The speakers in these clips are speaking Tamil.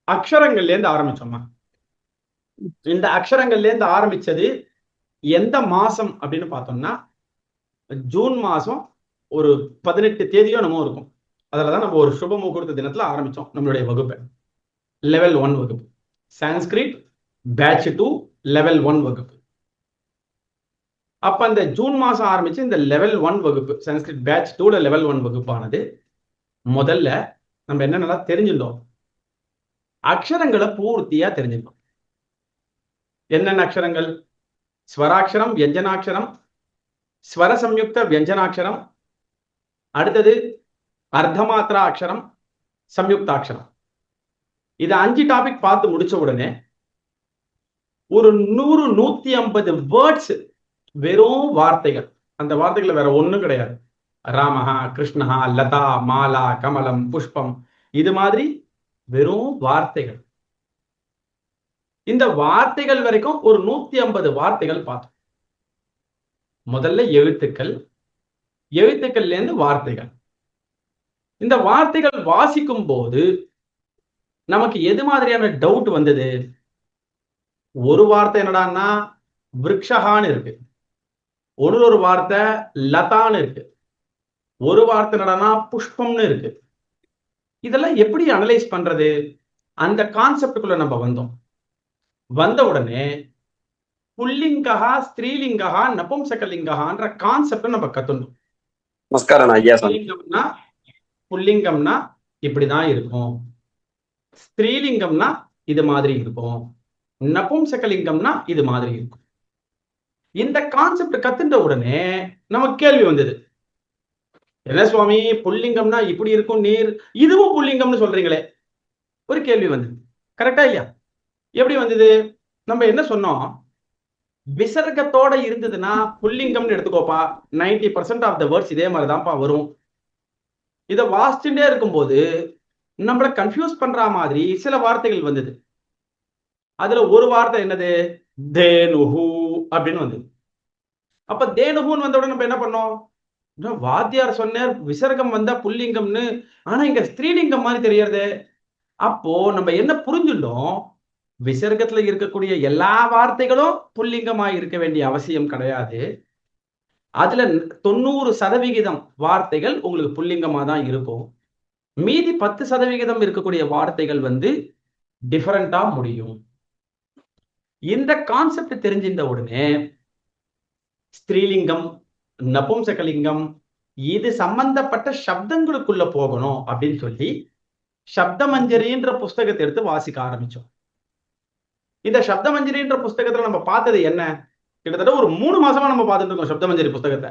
அக்ஷரங்கள்ல இருந்து ஆரம்பிச்சோம்மா. இந்த அக்ஷரங்கள்ல இருந்து ஆரம்பிச்சது எந்த மாசம் அப்படின்னு பார்த்தோம்னா ஜூன் மாசம் ஒரு 18 தேதியோ நம்ம இருக்கும். அதுலதான் நம்ம ஒரு சுப முகூர்த்த தினத்துல ஆரம்பிச்சோம் நம்மளுடைய வகுப்பை. லெவல் 1 வகுப்பு சான்ஸ்கிரிட் பேட்ச் 2 லெவல் 1 வகுப்பு. அப்ப அந்த ஜூன் மாசம் ஆரம்பிச்சு இந்த லெவல் 1 வகுப்பு சான்ஸ்கிரிட் பேட்ச் 2 லெவல் 1 வகுப்பானது முதல்ல நம்ம என்னென்னலாம் தெரிஞ்சிருந்தோம், அக்ஷரங்களை பூர்த்தியா தெரிஞ்சிருந்தோம். என்னென்ன அக்ஷரங்கள்? ஸ்வராட்சரம், வியஞ்சனாட்சரம், ஸ்வர சம்யுக்த வியஞ்சனாட்சரம், அடுத்தது அர்த்தமாத்திரா அக்ஷரம், சம்யுக்தாட்சரம். இது 5 டாபிக் பார்த்து முடிச்ச உடனே ஒரு 100-150 வேர்ட்ஸ், வெறும் வார்த்தைகள். அந்த வார்த்தைகள் வேற ஒண்ணும் கிடையாது. ராமஹா, கிருஷ்ணஹா, லதா, மாலா, கமலம், புஷ்பம், இது மாதிரி வெறும் வார்த்தைகள். இந்த வார்த்தைகள் வரைக்கும் ஒரு 150 வார்த்தைகள் பார்த்தோம். முதல்ல எழுத்துக்கள், எழுத்துக்கள்ல இருந்து வார்த்தைகள். இந்த வார்த்தைகள் வாசிக்கும் போது நமக்கு எது மாதிரியான டவுட் வந்தது? ஒரு வார்த்தை என்னடான்னா விருக்ஷகான்னு இருக்கு, ஒரு வார்த்தை லதான்னு இருக்கு, ஒரு வார்த்தை என்னடான்னா புஷ்பம்னு இருக்கு. இதெல்லாம் எப்படி அனலைஸ் பண்றது? அந்த கான்செப்டுக்குள்ள நம்ம வந்தோம். வந்த உடனே புல்லிங்கஹா, ஸ்திரீலிங்கஹா, நபும்சகலிங்கஹான்ற கான்செப்ட் நம்ம கத்துண்டோம். புல்லிங்கம்னா புல்லிங்கம்னா இப்படிதான் இருக்கும், ஸ்திரீலிங்கம்னா இது மாதிரி இருக்கும், நபும்சகலிங்கம்னா இது மாதிரி இருக்கும். இந்த கான்செப்ட் கத்துட்ட உடனே நமக்கு கேள்வி வந்தது, என்ன சுவாமி புல்லிங்கம்னா இப்படி இருக்கும், நீர் இதுவும் புல்லிங்கம்னு சொல்றீங்களே? ஒரு கேள்வி வந்தது. கரெக்டா இல்லையா? எப்படி வந்தது? நம்ம என்ன சொன்னோம், விசர்க்கத்தோட இருந்ததுன்னா புல்லிங்கம்னு எடுத்துக்கோப்பா, 90% ஆஃப் த வேர்ட்ஸ் இதே மாதிரிதான்ப்பா வரும். இதை வாசிச்சுட்டே இருக்கும்போது நம்மள கன்ஃபியூஸ் பண்ற மாதிரி சில வார்த்தைகள் வந்தது. அதுல ஒரு வார்த்தை என்னது? தேனுஹு அப்படின்னு வந்தது. அப்ப தேனுஹுன்னு வந்த உடனே நம்ம என்ன பண்ணோம், வாத்தியார் சொன்னார் விசர்க்கம் வந்தா புல்லிங்கம்னு, ஆனா இங்க ஸ்திரீலிங்கம் மாதிரி தெரியறது. அப்போ நம்ம என்ன புரிஞ்சுட்டோம், விசர்க்கத்துல இருக்கக்கூடிய எல்லா வார்த்தைகளும் புல்லிங்கமா இருக்க வேண்டிய அவசியம் கிடையாது. அதுல 90% வார்த்தைகள் உங்களுக்கு புல்லிங்கமா தான் இருக்கும். மீதி 10% இருக்கக்கூடிய வார்த்தைகள் வந்து டிஃபரெண்டா முடியும். இந்த கான்செப்ட் தெரிஞ்சிருந்த உடனே ஸ்திரீலிங்கம், நபும்சகலிங்கம் இது சம்பந்தப்பட்ட சப்தங்களுக்குள்ள போகணும் அப்படின்னு சொல்லி சப்தமஞ்சரின்ற புஸ்தகத்தை எடுத்து வாசிக்க ஆரம்பிச்சோம். இந்த சப்தமஞ்சரின்ற புஸ்தகத்துல நம்ம பார்த்தது என்ன? கிட்டத்தட்ட ஒரு 3 மாசமா நம்ம பார்த்துட்டு இருக்கோம் சப்தமஞ்சரி புஸ்தகத்தை.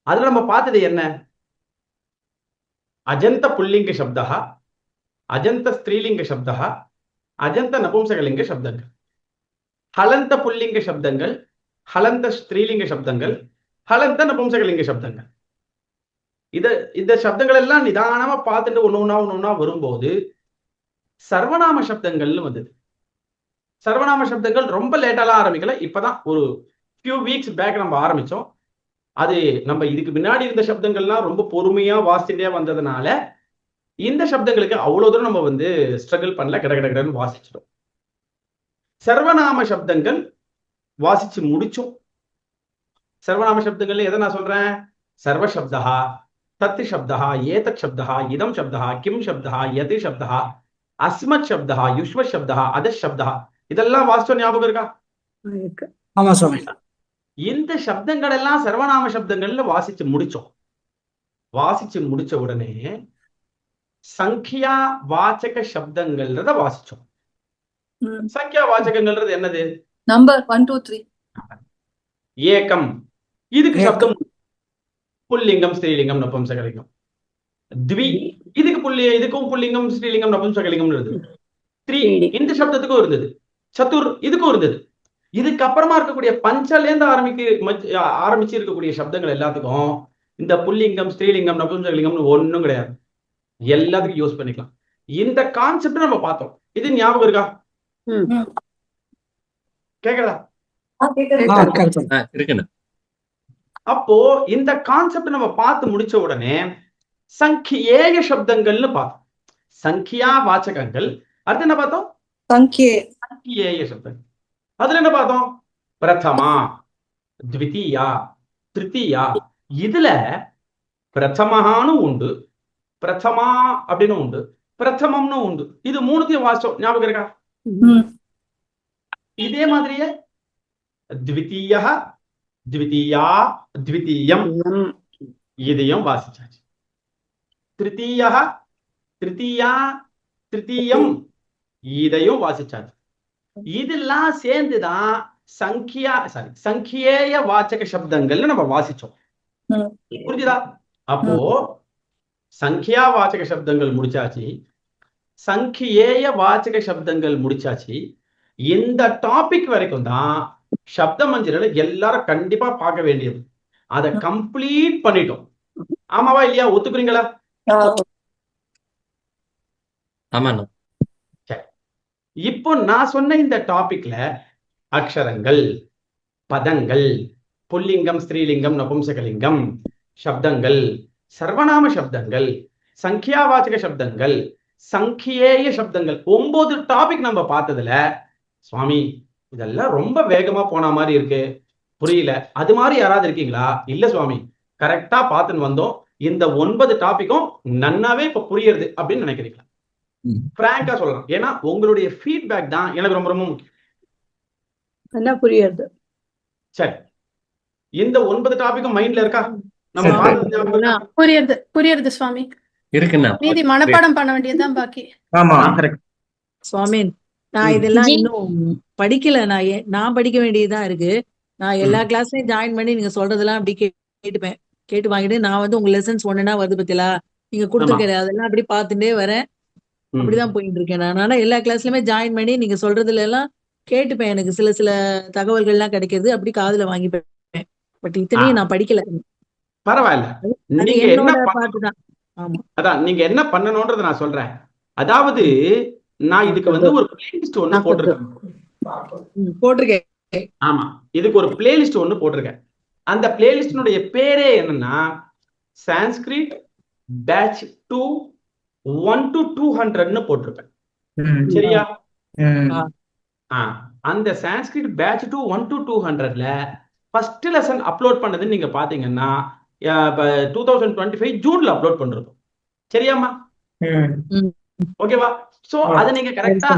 அதுல நம்ம பார்த்தது என்ன? அஜந்த புல்லிங்க சப்தா, அஜந்த ஸ்திரீலிங்க சப்தா, அஜந்த நபும்சகலிங்க சப்தங்கள், ஹலந்த புல்லிங்க சப்தங்கள், ஹலந்த ஸ்திரீலிங்க சப்தங்கள், ஹலந்த நபும்சகலிங்க சப்தங்கள். இந்த சப்தங்கள் எல்லாம் நிதானமா பார்த்துட்டு ஒன்னொன்னா வரும்போது சர்வநாம சப்தங்கள்னு வந்தது. சர்வநாம சப்தங்கள் ரொம்ப லேட்டாலாம் ஆரம்பிக்கல, இப்பதான் ஒரு ஃபியூ வீக்ஸ் பேக் நம்ம ஆரம்பிச்சோம். அது நம்ம இதுக்கு முன்னாடி இருந்த சப்தங்கள்லாம் ரொம்ப பொறுமையா வாசிச்சுட்டே வந்ததுனால இந்த சப்தங்களுக்கு அவ்வளவு தூரம் நம்ம வந்து ஸ்ட்ரகிள் பண்ணல, கடகடன்னு வாசிச்சிட்டோம். சர்வநாம சப்தங்கள் வாசிச்சு முடிச்சோம். சர்வநாம சப்தங்கள்ல எதை நான் சொல்றேன்? சர்வ சப்தா, தத் சப்தா, ஏதத் சப்தா, இதம் சப்தா, கிம் சப்தா, யதி சப்தா, அஸ்மத் சப்தா, யுஷ்மத் சப்தா, அதத் சப்தா, இதெல்லாம் வாசிச்சோம். ஞாபகம் இருக்கா? ஆமா சுவாமி. இந்த சப்தங்கள் எல்லாம் சர்வநாம சப்தங்கள்ல வாசிச்சு முடிச்சோம். வாசிச்சு முடிச்ச உடனே சங்கியா வாச்சக சப்தங்கள்ன்றத வாசிச்சோம். சங்கியா வாச்சகங்கள்ன்றது என்னது? நம்பர் 1 2 3. ஏகம், இதுக்கு சப்தம் புல்லிங்கம், ஸ்திரீலிங்கம், நபும்சகலிங்கம். த்வி, இதுக்கும் புல்லிங்கம், ஸ்திரீலிங்கம், நபும்சகலிங்கம் இருந்தது. த்ரீ, இந்த சப்தத்துக்கும் இருந்தது. சதுர், இதுக்கும் இருந்தது. இதுக்கப்புறமா இருக்கக்கூடிய பஞ்சலேருந்து ஆரம்பிச்சு இருக்கக்கூடிய சப்தங்கள் எல்லாத்துக்கும் இந்த புல்லிங்கம், ஸ்திரீலிங்கம், நபும்சகலிங்கம்னு ஒண்ணும் கிடையாது. எல்லாத்துக்கும் யூஸ் பண்ணிக்கலாம். இந்த கான்செப்ட் நம்ம பார்த்தோம். இது ஞாபகம் இருக்கா? கேக்குறதா? அப்போ இந்த கான்செப்ட் நம்ம பார்த்து முடிச்ச உடனே சங்கியேய சப்தங்கள்னு பார்த்தோம். சங்கியா வாச்சகங்கள் அடுத்து என்ன பார்த்தோம்? Sankhye. சங்கியேய சப்தங்கள். அதுல என்ன பார்த்தோம்? பிரதமா, த்விதீயா, திருத்தீயா. இதுல பிரதமஹான்னு உண்டு, பிரதமா அப்படின்னு உண்டு, பிரதமம்னு உண்டு. இது மூணுத்தையும் வாசிச்சோம், ஞாபகம் இருக்கா? இதே மாதிரியே த்விதீயா, த்விதீயா, த்விதீயம் இதையும் வாசிச்சாச்சு. திருத்தீயா, திருத்தீயா, திருத்தீயம் இதையும் வாசிச்சாச்சு. இதெல்லாம் சேர்ந்துதான் சங்கியேய வாச்சக சப்தங்கள்னு நம்ம வாசிச்சோம். புரிஞ்சுதா? அப்போ சங்கியா வாச்சக சப்தங்கள் முடிச்சாச்சு, சங்கியேய வாச்சக சப்தங்கள் முடிச்சாச்சு. இந்த டாபிக் வரைக்கும் தான் சப்த மஞ்சள் எல்லாரும் கண்டிப்பா பார்க்க வேண்டியது. அதை கம்ப்ளீட் பண்ணிட்டோம். ஆமாவா இல்லையா? ஒத்துக்குறீங்களா? ஆமாண்ணா. இப்போ நான் சொன்ன இந்த டாபிக்ல அக்ஷரங்கள், பதங்கள், புல்லிங்கம், ஸ்திரீலிங்கம், நபும்சகலிங்கம், சப்தங்கள், சர்வநாம சப்தங்கள், சங்கியாவாச்சக சப்தங்கள், சங்கியேய சப்தங்கள் 9 டாபிக் நம்ம பார்த்ததுல, சுவாமி இதெல்லாம் ரொம்ப வேகமா போன மாதிரி இருக்கு, புரியல, அது மாதிரி யாராவது இருக்கீங்களா? இல்ல சுவாமி, கரெக்டா பார்த்துன்னு வந்தோம், இந்த 9 டாபிக்கும் நன்னாவே இப்ப புரியுது அப்படின்னு நினைக்கிறீங்களா? பிராங்கா சொல்லலாம். ஏன்னா உங்களுடைய ஃபீட்பேக் தான் எனக்கு ரொம்ப ரொம்ப முக்கியம். நல்லா புரியுது. சரி, இந்த 9 டாபிக்கும் மைண்ட்ல இருக்கா? நம்ம புரியுது புரியுது சுவாமி. இருக்குண்ணா. மீதி மனப்பாடம் பண்ண வேண்டியதுதான் பாக்கி. ஆமா. சுவாமி, நான் இதெல்லாம் இன்னும் படிக்கல. நான் படிக்க வேண்டியதுதான் இருக்கு. நான் எல்லா கிளாஸ்லயும் ஜாயின் பண்ணி நீங்க சொல்றதெல்லாம் அப்படி கேட்டுப்பேன். கேட்டு வாங்கிட்டு நான் வந்து உங்க லெசன்ஸ் ஒண்ணுனா வருது பத்தியா நீங்க கொடுத்துருக்கேன், அதெல்லாம் அப்படி பார்த்துட்டே வரேன். அப்படிதான் போயிட்டு இருக்கேன் நான். ஆனா எல்லா கிளாஸ்லயுமே ஜாயின் பண்ணி நீங்க சொல்றதுல எல்லாம் கேட்டுப்பேன். எனக்கு சில சில தகவல்கள் எல்லாம் கிடைக்கிறது, அப்படி காதுல வாங்கிப்பேன். பட் இத்தனையும் நான் படிக்கல. பரவாயில்ல, அது என்னோட பாட்டுதான். ஆமா, அதான் நீங்க என்ன பண்ணணும்ன்றத நான் சொல்றேன். அதாவது நான் இதுக்கு வந்து ஒரு பிளேலிஸ்ட் ஒண்ணு போட்டிருக்கேன். ஆமா, இதுக்கு ஒரு பிளேலிஸ்ட் ஒண்ணு போட்டிருக்கேன். அந்த பிளேலிஸ்டினுடைய பேரே என்னன்னா சான்ஸ்கிரிட் பேட்ச் 2 1 to 200ன்னு போட்டிருப்பேன். சரியா? அந்த சான்ஸ்கிரிட் பேட்ச் 2 1 to 200ல ஃபர்ஸ்ட் லெசன் அப்லோட் பண்ணதுன்னு நீங்க பாத்தீங்கன்னா 2025 ஜூன்ல அப்லோட் பண்றோம். சரியாமா? ஓகேவா? சோ அதை நீங்க கரெக்டா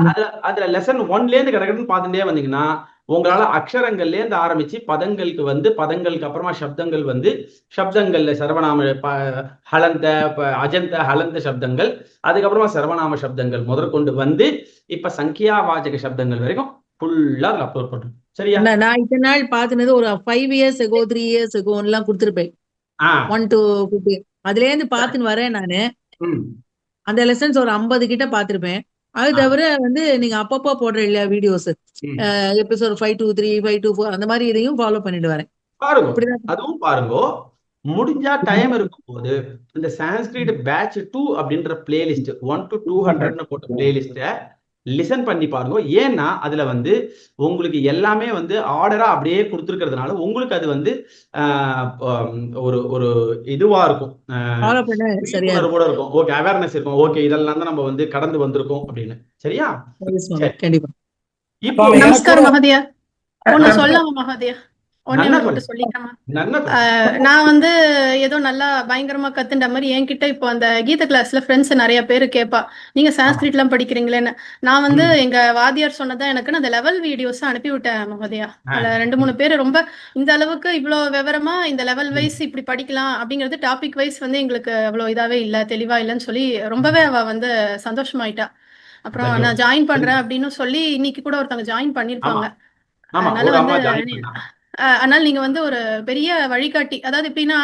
அதுல லெசன் 1ல இருந்து கரெக்ட்னு பாத்துட்டே வந்தீங்கன்னா உங்களால அக்ஷரங்கள்ல இருந்து ஆரம்பிச்சு பதங்களுக்கு வந்து, பதங்களுக்கு அப்புறமா சப்தங்கள் வந்து, சப்தங்கள்ல சர்வநாம ஹலந்த, அஜந்த ஹலந்த சப்தங்கள், அதுக்கப்புறமா சர்வநாம சப்தங்கள் முதற்கொண்டு வந்து இப்ப சங்கியா வாச்சக சப்தங்கள் வரைக்கும் ஃபுல்லா அதுல அப்லோட் பண்றோம். சரியா? நான் இத்தனை நாள் பாத்துனது ஒரு 5 years ago 3 years ago எல்லாம் கொடுத்துருப்பேன். 1 to 50 அதுல இருந்து பாத்துன்னு வரேன் நானு. அந்த லெசன்ஸ் ஒரு 50 கிட்ட பாத்திருப்பேன். அது தவிர வந்து நீங்க அப்பப்போ போடுற இல்லையா வீடியோஸ், எபிசோட் 5 to 3 5 to 4 அந்த மாதிரி இதையும் ஃபாலோ பண்ணிட்டு வரேன். பாருங்க, அதுவும் பாருங்க. முடிஞ்சா டைம் இருக்கும் போது இந்த சான்ஸ்கிரிட் பேட்ச் 2 அப்படின்ற பிளேலிஸ்ட் 1 to 200ன்னு போட்ட பிளேலிஸ்ட லிசன் பண்ணி பாருங்க. ஏன்னா அதுல வந்து உங்களுக்கு எல்லாமே வந்து ஆர்டரா அப்படியே கொடுத்துருக்கிறதுனால உங்களுக்கு அது வந்து ஒரு ஒரு இதுவா இருக்கும், கூட இருக்கும். ஓகே, அவேர்னஸ் இருக்கும். ஓகே, இதெல்லாம் தான் நம்ம வந்து கடந்து வந்திருக்கோம் அப்படின்னு. சரியா? கண்டிப்பா. இப்போ நமஸ்காரம் மகோதயா. ஒண்ணு சொல்லலாமா மகோதயா? நான் வந்து ஏதோ நல்லா பயங்கரமா கத்துட்ட மாதிரி என்கிட்ட இப்போ அந்த கீத கிளாஸ்ல ஃப்ரெண்ட்ஸ் நிறைய பேரு கேட்பா, நீங்க சான்ஸ்கிரிட் எல்லாம் படிக்கிறீங்களேன்னு. நான் வந்து எங்க வாத்தியார் சொன்னதான் எனக்கு அந்த லெவல் வீடியோஸ் அனுப்பி விட்டேன் மகோதயா. அதுல 2-3 பேர் ரொம்ப இந்த அளவுக்கு இவ்வளவு விவரமா இந்த லெவல் வைஸ் இப்படி படிக்கலாம் அப்படிங்கிறது டாபிக் வைஸ் வந்து எங்களுக்கு அவ்வளவு இதாவே இல்ல, தெளிவா இல்லைன்னு சொல்லி ரொம்பவே அவ வந்து சந்தோஷமாயிட்டா. அப்புறம் நான் ஜாயின் பண்றேன் அப்படின்னு சொல்லி இன்னைக்கு கூட ஒருத்தவங்க ஜாயின் பண்ணிருப்பாங்க. அதனால நீங்க வந்து ஒரு பெரிய வழிகாட்டி. அதாவது எப்படின்னா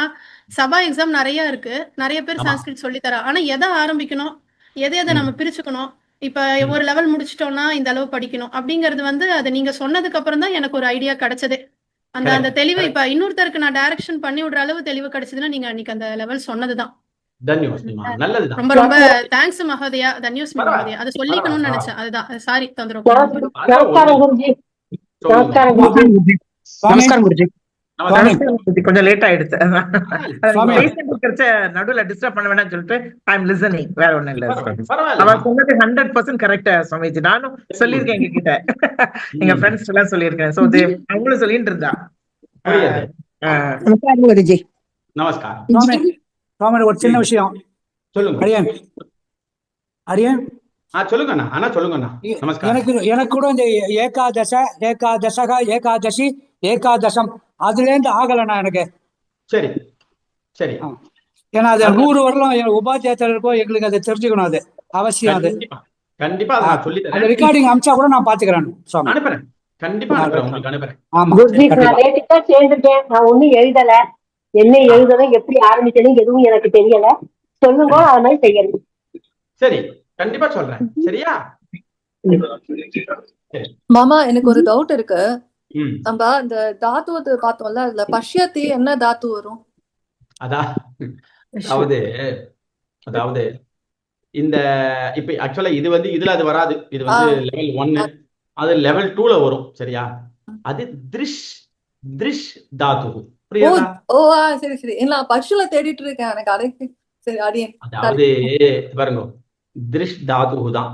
சபா எக்ஸாம் நிறைய இருக்கு, நிறைய பேர் சான்ஸ்கிரிட் சொல்லி தரா. ஆனா எதை ஆரம்பிக்கணும், எதை நம்ம பிரிச்சுக்கணும், இப்ப ஒரு லெவல் முடிச்சிட்டோம்னா இந்த அளவு படிக்கணும் அப்படிங்கறது வந்து அது நீங்க சொன்னதுக்கு அப்புறம் தான் எனக்கு ஒரு ஐடியா கிடைச்சதே. அந்த தெளிவு இப்ப இன்னொருத்தருக்கு நான் டைரக்ஷன் பண்ணி விடுற அளவு தெளிவு கிடைச்சதுன்னா நீங்க அன்னைக்கு அந்த லெவல் சொன்னதுதான். ரொம்ப ரொம்ப தேங்க்ஸ் மகோதயா. தன்யூஸ் மகோதயா. அதை சொல்லிக்கணும்னு நினைச்சேன், அதுதான். சாரி தொந்தரவு. நமஸ்காரம் குருஜி. நமஸ்காரம். கொஞ்சம் லேட் ஆயிடுச்சு. சுவாமி. நடுவுல டிஸ்டர்ப் பண்ண வேணாம்னு சொல்லிட்டு ஐ எம் லிசனிங். வேற ஒண்ணும் இல்ல. பரவாயில்ல. அவர் சொன்னது 100% கரெக்ட் சுவாமிஜி. நானும் சொல்லியிருக்கேன் எங்க கிட்ட, எங்க ஃப்ரெண்ட்ஸ் எல்லாம் சொல்லியிருக்கேன். சோ அவங்களும் சொல்லிட்டு இருந்தா. புரியுது. நமஸ்காரம் குருஜி. நமஸ்காரம். சுவாமி ஒரு சின்ன விஷயம். சொல்லுங்க. அரியன் சொல்லுங்க அண்ணா. அண்ணா சொல்லுங்க அண்ணா. நமஸ்காரம். எனக்கு கூட இந்த ஏகாதசி ஏகாதசம் அதுல இருந்து ஆகலண்ணா எனக்கு. சரி சரி. ஏன்னா அது 100 வருடம் உபாத்தியாயத்தில் இருக்கோ, எங்களுக்கு அதை தெரிஞ்சுக்கணும். அது அவசியம். அது கண்டிப்பா அதை நான் சொல்லி அந்த தரேன். ரெக்கார்டிங் அமிச்சா கூட நான் பாத்துக்கிறேன் சுவாமி. அனுப்புறேன். கண்டிப்பா அனுப்புறேன். உங்களுக்கு அனுப்புறேன். ஆமா. குருஜி, நான் லேட்டா சேர்ந்துட்டேன். நான் ஒண்ணும் எழுதல. என்ன எழுதணும், எப்படி ஆரம்பிக்கணும் எதுவும் எனக்கு தெரியல. சொல்லுங்க, அது மாதிரி செய்யணும். சரி, கண்டிப்பா சொல்றேன். சரியா? மாமா, எனக்கு ஒரு டவுட் இருக்கு. ம். நம்ம அந்த தாத்து பார்த்தோம்ல, அதுல பஷ்யத்தி என்ன தாத்து வரும்? அதாவது இந்த இப்ப ஆக்சுவலா இது வந்து இதுல அது வராது. இது வந்து லெவல் 1, அது லெவல் 2ல வரும். சரியா? அது திருஷ் தாத்து. புரியுதா? சரி சரி. நான் பஷ்யுல தேடிட்டு இருக்கேன். எனக்கு அடைக்கு. சரி அடியேன். அதாவது பாருங்க, திருஷ் தாத்து தான்.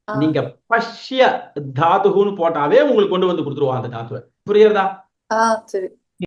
நீங்க பஷ்ய தாத்துன்னு போட்டாவே உங்களுக்கு கொண்டு வந்து கொடுத்துருவோம் அந்த தாத்துவை. புரியுறதா? சரி.